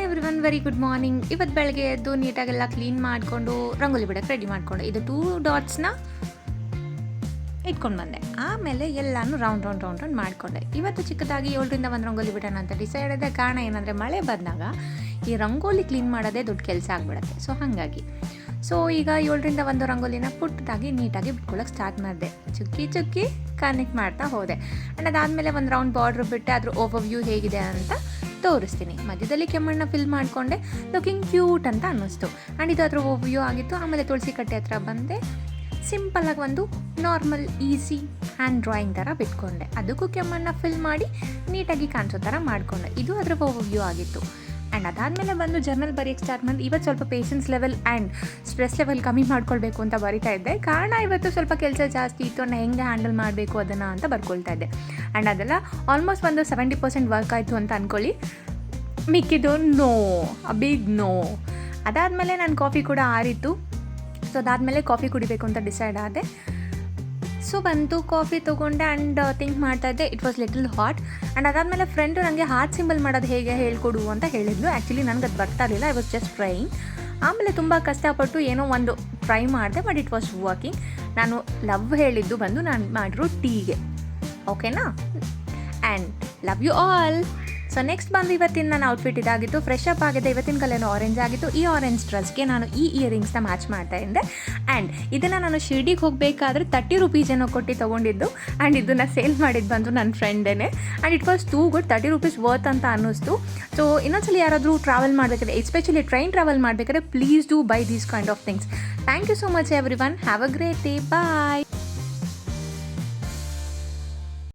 Hi everyone, very good morning. ಇವತ್ತು ಬೆಳಗ್ಗೆ ಎದ್ದು ನೀಟಾಗೆಲ್ಲ ಕ್ಲೀನ್ ಮಾಡಿಕೊಂಡು ರಂಗೋಲಿ ಬಿಡೋಕ್ಕೆ ರೆಡಿ ಮಾಡಿಕೊಂಡೆ. ಇದು 2 ಡಾಟ್ಸ್ನ ಇಟ್ಕೊಂಡು ಬಂದೆ. ಆಮೇಲೆ ಎಲ್ಲನೂ ರೌಂಡ್ ಮಾಡಿಕೊಂಡೆ. ಇವತ್ತು ಚಿಕ್ಕದಾಗಿ 7ರಿಂದ 1 ರಂಗೋಲಿ ಬಿಡೋಣ ಅಂತ ಡಿಸೈಡ್ ಆದ. ಕಾರಣ ಏನಂದರೆ ಮಳೆ ಬಂದಾಗ ಈ ರಂಗೋಲಿ ಕ್ಲೀನ್ ಮಾಡೋದೇ ದೊಡ್ಡ ಕೆಲಸ ಆಗಿಬಿಡುತ್ತೆ. ಸೊ ಹಾಗಾಗಿ ಈಗ 7ರಿಂದ 1 ರಂಗೋಲಿನ ಪುಟ್ಟದಾಗಿ ನೀಟಾಗಿ ಬಿಟ್ಕೊಳ್ಳೋಕೆ ಸ್ಟಾರ್ಟ್ ಮಾಡಿದೆ. ಚುಕ್ಕಿ ಕನೆಕ್ಟ್ ಮಾಡ್ತಾ ಹೋದೆ. ಆ್ಯಂಡ್ ಅದಾದಮೇಲೆ ಒಂದು ರೌಂಡ್ ಬಾರ್ಡ್ರ್ ಬಿಟ್ಟೆ. ಅದ್ರ ಓವರ್ವ್ಯೂ ಹೇಗಿದೆ ಅಂತ ತೋರಿಸ್ತೀನಿ. ಮಧ್ಯದಲ್ಲಿ ಕೆಮ್ಮಣ್ಣು ಫಿಲ್ ಮಾಡಿಕೊಂಡೆ. ಲುಕಿಂಗ್ ಕ್ಯೂಟ್ ಅಂತ ಅನ್ನಿಸ್ತು. ಆ್ಯಂಡ್ ಇದು ಅದ್ರ ಓವರ್ವ್ಯೂ ಆಗಿತ್ತು. ಆಮೇಲೆ ತುಳಸಿ ಕಟ್ಟೆ ಹತ್ರ ಬಂದೆ. ಸಿಂಪಲ್ಲಾಗಿ ಒಂದು ನಾರ್ಮಲ್ ಈಸಿ ಹ್ಯಾಂಡ್ ಡ್ರಾಯಿಂಗ್ ಥರ ಬಿಟ್ಕೊಂಡೆ. ಅದಕ್ಕೂ ಕೆಮ್ಮಣ್ಣು ಫಿಲ್ ಮಾಡಿ ನೀಟಾಗಿ ಕಾಣಿಸೋ ಥರ ಮಾಡಿಕೊಂಡೆ. ಇದು ಅದರ ಓವರ್ವ್ಯೂ ಆಗಿತ್ತು. ಆ್ಯಂಡ್ ಅದಾದಮೇಲೆ ಬಂದು ಜರ್ನಲ್ ಬರೆಯೋಕ್ಕೆ ಸ್ಟಾರ್ಟ್ ಮಾಡಿ. ಇವತ್ತು ಸ್ವಲ್ಪ patience level and stress level ಕಮ್ಮಿ ಮಾಡ್ಕೊಳ್ಬೇಕು ಅಂತ ಬರಿತಾ ಇದ್ದೆ. ಕಾರಣ ಇವತ್ತು ಸ್ವಲ್ಪ ಕೆಲಸ ಜಾಸ್ತಿ ಇತ್ತು. ನಾನು ಹೆಂಗೆ ಹ್ಯಾಂಡಲ್ ಮಾಡಬೇಕು ಅದನ್ನು ಅಂತ ಬರ್ಕೊಳ್ತಾ ಇದ್ದೆ. ಆ್ಯಂಡ್ ಅದೆಲ್ಲ ಆಲ್ಮೋಸ್ಟ್ ಒಂದು 70% ವರ್ಕ್ ಆಯಿತು ಅಂತ ಅಂದ್ಕೊಳ್ಳಿ. ಮಿಕ್ಕಿದ್ದು ಬಿಗ್ ನೋ. ಅದಾದಮೇಲೆ ನಾನು ಕಾಫಿ ಕೂಡ ಆರಿತ್ತು. ಸೊ ಅದಾದಮೇಲೆ ಕಾಫಿ ಕುಡಿಬೇಕು ಅಂತ ಡಿಸೈಡ್ ಆದೆ. ಸೊ ಬಂತು ಕಾಫಿ ತೊಗೊಂಡೆ ಆ್ಯಂಡ್ ಥಿಂಕ್ ಮಾಡ್ತಾಯಿದ್ದೆ. It was little hot. And ಅದಾದಮೇಲೆ ಫ್ರೆಂಡು ನನಗೆ ಹಾರ್ಟ್ ಸಿಂಬಲ್ ಮಾಡೋದು ಹೇಗೆ ಹೇಳ್ಕೊಡು ಅಂತ ಹೇಳಿದ್ಲು. ಆ್ಯಕ್ಚುಲಿ ನನಗೆ ಅದು ಬರ್ತಾ ಇರಲಿಲ್ಲ. I was just trying. ಆಮೇಲೆ ತುಂಬ ಕಷ್ಟಪಟ್ಟು ಏನೋ ಒಂದು ಟ್ರೈ ಮಾಡಿದೆ, ಬಟ್ ಇಟ್ ವಾಸ್ ವರ್ಕಿಂಗ್. ನಾನು ಲವ್ ಹೇಳಿದ್ದು ಬಂದು ನಾನು ಮಾಡಿರೋ ಟೀಗೆ. ಓಕೆನಾ? And love you all. So next ಬಂದು ಇವತ್ತಿನ ನನ್ನ ಔಟ್ಫಿಟ್ ಇದಾಗಿತ್ತು. ಫ್ರೆಶ್ ಅಪ್ ಆಗಿದೆ. ಇವತ್ತಿನ ಕಲರ್ ಆರೆಂಜ್ ಆಗಿತ್ತು. ಈ ಆರೆಂಜ್ ಡ್ರೆಸ್ಗೆ ನಾನು ಈ ಇಯರಿಂಗ್ಸ್ನ ಮ್ಯಾಚ್ ಮಾಡ್ತಾ ಇದ್ದೆ. ಆ್ಯಂಡ್ ಇದನ್ನು ನಾನು ಶಿರ್ಡಿಗೆ ಹೋಗಬೇಕಾದ್ರೆ 30 ರೂಪೀಸ್ ಏನೋ ಕೊಟ್ಟು ತೊಗೊಂಡಿದ್ದು. ಆ್ಯಂಡ್ ಇದನ್ನು ಸೇಲ್ ಮಾಡಿದ್ದು ಬಂದು ನನ್ನ ಫ್ರೆಂಡೇ. And it was too good. 30 rupees worth ಅಂತ ಅನ್ನಿಸ್ತು. ಸೊ ಇನ್ನೊಂದ್ಸಲ ಯಾರಾದರೂ ಟ್ರಾವೆಲ್ ಮಾಡಬೇಕಾದ್ರೆ, ಎಸ್ಪೆಷಲಿ ಟ್ರೈನ್ ಟ್ರಾವೆಲ್ ಮಾಡಬೇಕಾದ್ರೆ, please do buy these kind of things. Thank you so much everyone. Have a great day. Bye.